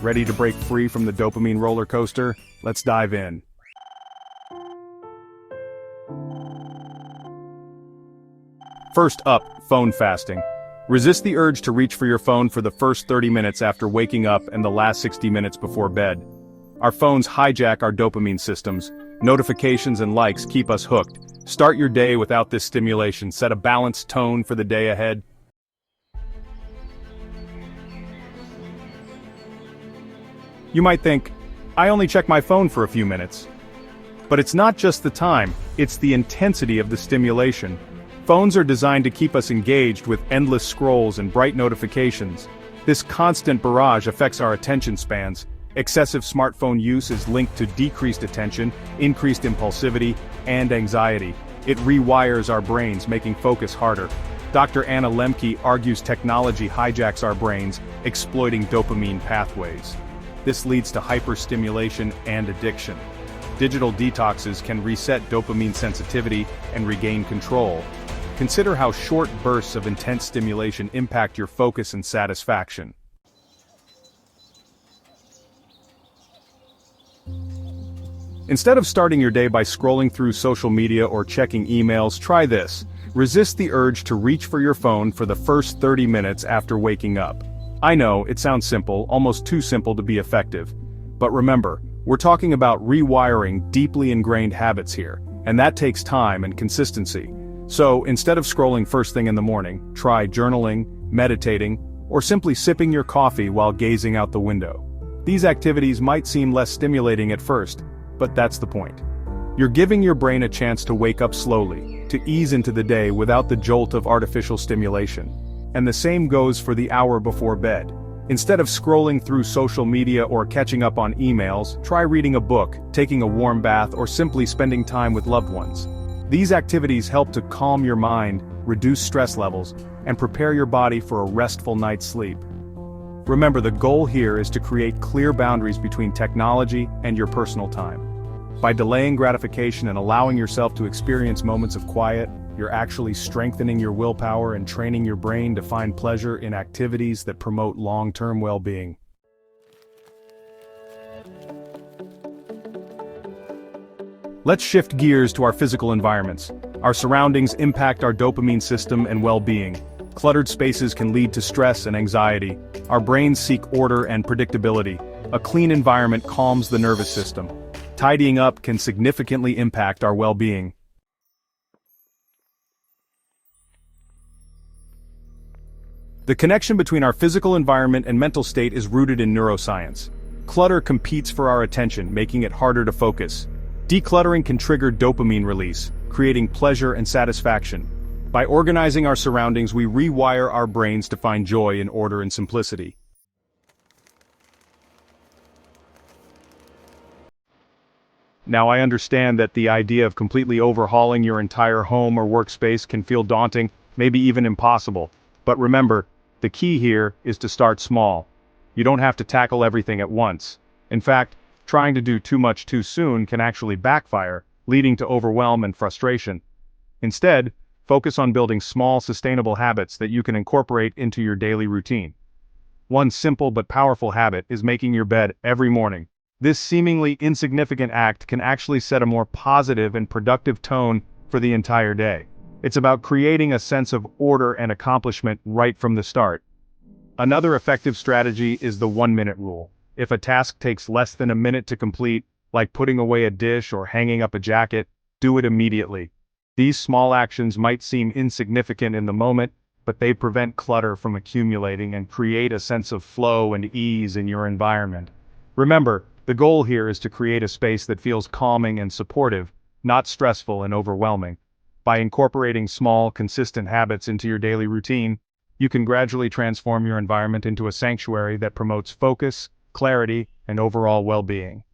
Ready to break free from the dopamine roller coaster? Let's dive in. First up, phone fasting. Resist the urge to reach for your phone for the first 30 minutes after waking up and the last 60 minutes before bed. Our phones hijack our dopamine systems. Notifications and likes keep us hooked. Start your day without this stimulation. Set a balanced tone for the day ahead. You might think, I only check my phone for a few minutes. But it's not just the time, it's the intensity of the stimulation. Phones are designed to keep us engaged with endless scrolls and bright notifications. This constant barrage affects our attention spans. Excessive smartphone use is linked to decreased attention, increased impulsivity, and anxiety. It rewires our brains, making focus harder. Dr. Anna Lemke argues technology hijacks our brains, exploiting dopamine pathways. This leads to hyperstimulation and addiction. Digital detoxes can reset dopamine sensitivity and regain control. Consider how short bursts of intense stimulation impact your focus and satisfaction. Instead of starting your day by scrolling through social media or checking emails, try this. Resist the urge to reach for your phone for the first 30 minutes after waking up. I know, it sounds simple, almost too simple to be effective. But remember, we're talking about rewiring deeply ingrained habits here, and that takes time and consistency. So, instead of scrolling first thing in the morning, try journaling, meditating, or simply sipping your coffee while gazing out the window. These activities might seem less stimulating at first, but that's the point. You're giving your brain a chance to wake up slowly, to ease into the day without the jolt of artificial stimulation. And the same goes for the hour before bed. Instead of scrolling through social media or catching up on emails, try reading a book, taking a warm bath, or simply spending time with loved ones. These activities help to calm your mind, reduce stress levels, and prepare your body for a restful night's sleep. Remember, the goal here is to create clear boundaries between technology and your personal time. By delaying gratification and allowing yourself to experience moments of quiet, you're actually strengthening your willpower and training your brain to find pleasure in activities that promote long-term well-being. Let's shift gears to our physical environments. Our surroundings impact our dopamine system and well-being. Cluttered spaces can lead to stress and anxiety. Our brains seek order and predictability. A clean environment calms the nervous system. Tidying up can significantly impact our well-being. The connection between our physical environment and mental state is rooted in neuroscience. Clutter competes for our attention, making it harder to focus. Decluttering can trigger dopamine release, creating pleasure and satisfaction. By organizing our surroundings, we rewire our brains to find joy in order and simplicity. Now, I understand that the idea of completely overhauling your entire home or workspace can feel daunting, maybe even impossible. But remember, the key here is to start small. You don't have to tackle everything at once. In fact, trying to do too much too soon can actually backfire, leading to overwhelm and frustration. Instead, focus on building small, sustainable habits that you can incorporate into your daily routine. One simple but powerful habit is making your bed every morning. This seemingly insignificant act can actually set a more positive and productive tone for the entire day. It's about creating a sense of order and accomplishment right from the start. Another effective strategy is the 1-minute rule. If a task takes less than a minute to complete, like putting away a dish or hanging up a jacket, do it immediately. These small actions might seem insignificant in the moment, but they prevent clutter from accumulating and create a sense of flow and ease in your environment. Remember, the goal here is to create a space that feels calming and supportive, not stressful and overwhelming. By incorporating small, consistent habits into your daily routine, you can gradually transform your environment into a sanctuary that promotes focus, clarity, and overall well-being.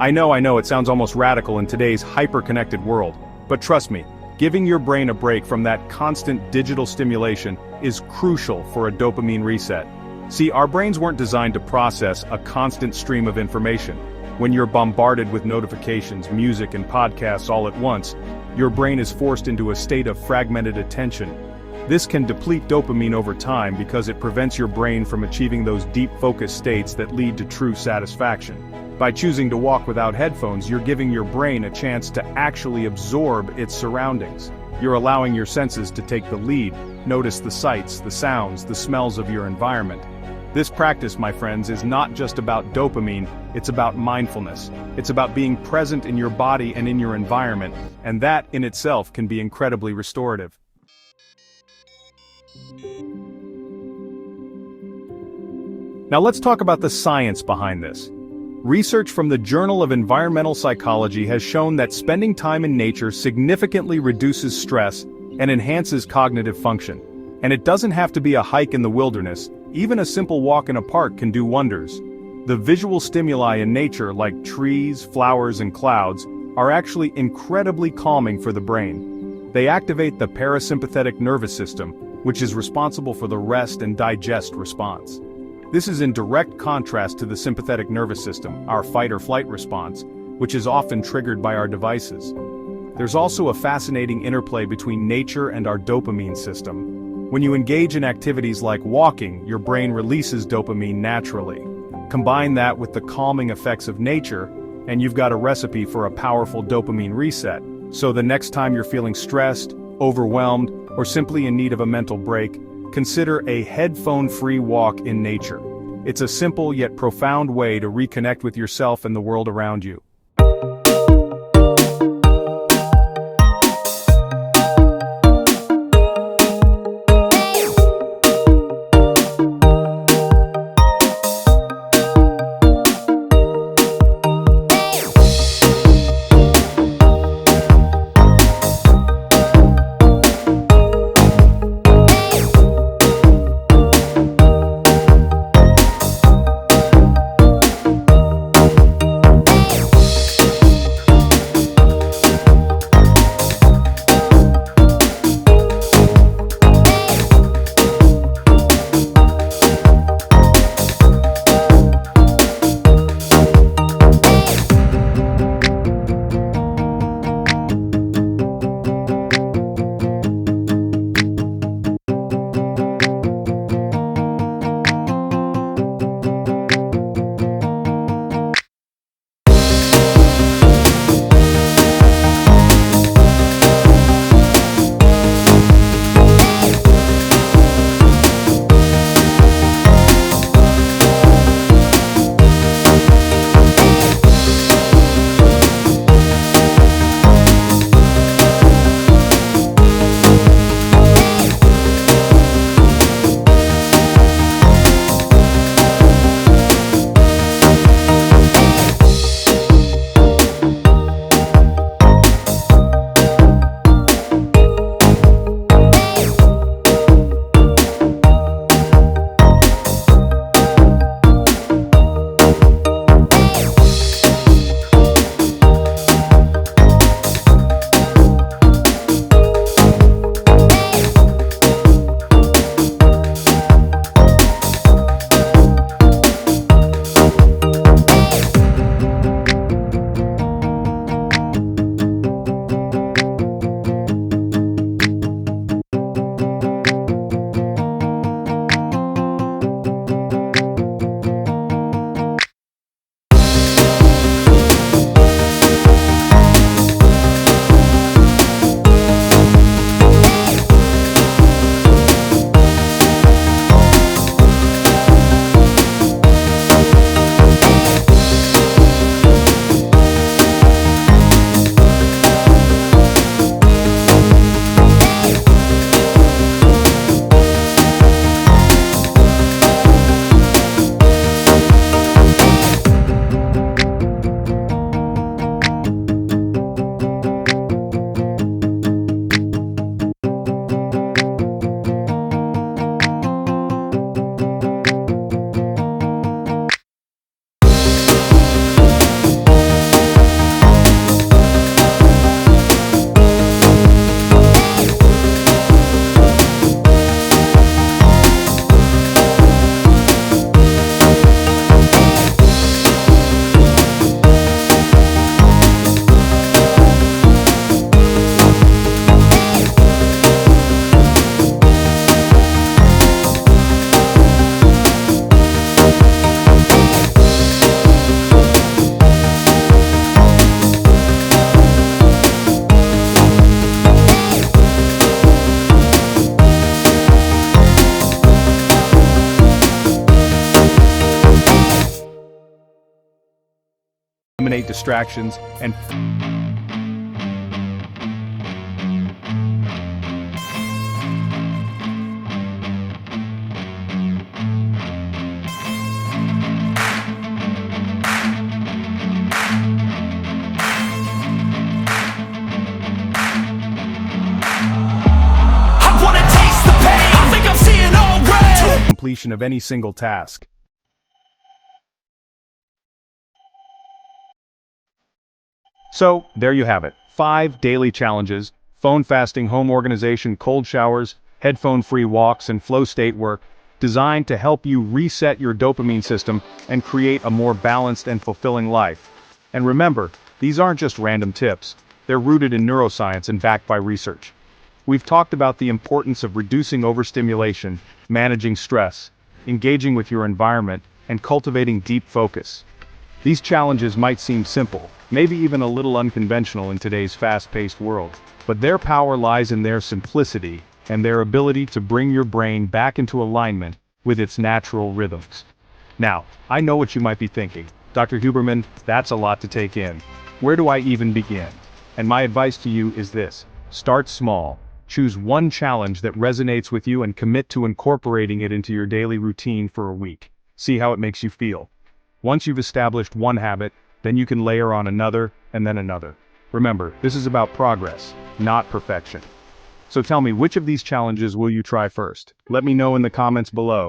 I know, it sounds almost radical in today's hyper-connected world, but trust me, giving your brain a break from that constant digital stimulation is crucial for a dopamine reset. See, our brains weren't designed to process a constant stream of information. When you're bombarded with notifications, music, and podcasts all at once, your brain is forced into a state of fragmented attention. This can deplete dopamine over time because it prevents your brain from achieving those deep focus states that lead to true satisfaction. By choosing to walk without headphones, you're giving your brain a chance to actually absorb its surroundings. You're allowing your senses to take the lead, notice the sights, the sounds, the smells of your environment. This practice, my friends, is not just about dopamine, it's about mindfulness. It's about being present in your body and in your environment, and that in itself can be incredibly restorative. Now let's talk about the science behind this. Research from the Journal of Environmental Psychology has shown that spending time in nature significantly reduces stress and enhances cognitive function. And it doesn't have to be a hike in the wilderness, even a simple walk in a park can do wonders. The visual stimuli in nature, like trees, flowers, and clouds, are actually incredibly calming for the brain. They activate the parasympathetic nervous system, which is responsible for the rest and digest response. This is in direct contrast to the sympathetic nervous system, our fight-or-flight response, which is often triggered by our devices. There's also a fascinating interplay between nature and our dopamine system. When you engage in activities like walking, your brain releases dopamine naturally. Combine that with the calming effects of nature, and you've got a recipe for a powerful dopamine reset. So the next time you're feeling stressed, overwhelmed, or simply in need of a mental break, consider a headphone-free walk in nature. It's a simple yet profound way to reconnect with yourself and the world around you. eliminate distractions, and completion of any single task. So, there you have it. 5 daily challenges: phone fasting, home organization, cold showers, headphone-free walks, and flow state work, designed to help you reset your dopamine system and create a more balanced and fulfilling life. And remember, these aren't just random tips. They're rooted in neuroscience and backed by research. We've talked about the importance of reducing overstimulation, managing stress, engaging with your environment, and cultivating deep focus. These challenges might seem simple, maybe even a little unconventional in today's fast-paced world, but their power lies in their simplicity and their ability to bring your brain back into alignment with its natural rhythms. Now, I know what you might be thinking. Dr. Huberman, that's a lot to take in. Where do I even begin? And my advice to you is this: start small. Choose one challenge that resonates with you and commit to incorporating it into your daily routine for a week. See how it makes you feel. Once you've established one habit, then you can layer on another and then another. Remember, this is about progress, not perfection. So tell me, which of these challenges will you try first? Let me know in the comments below.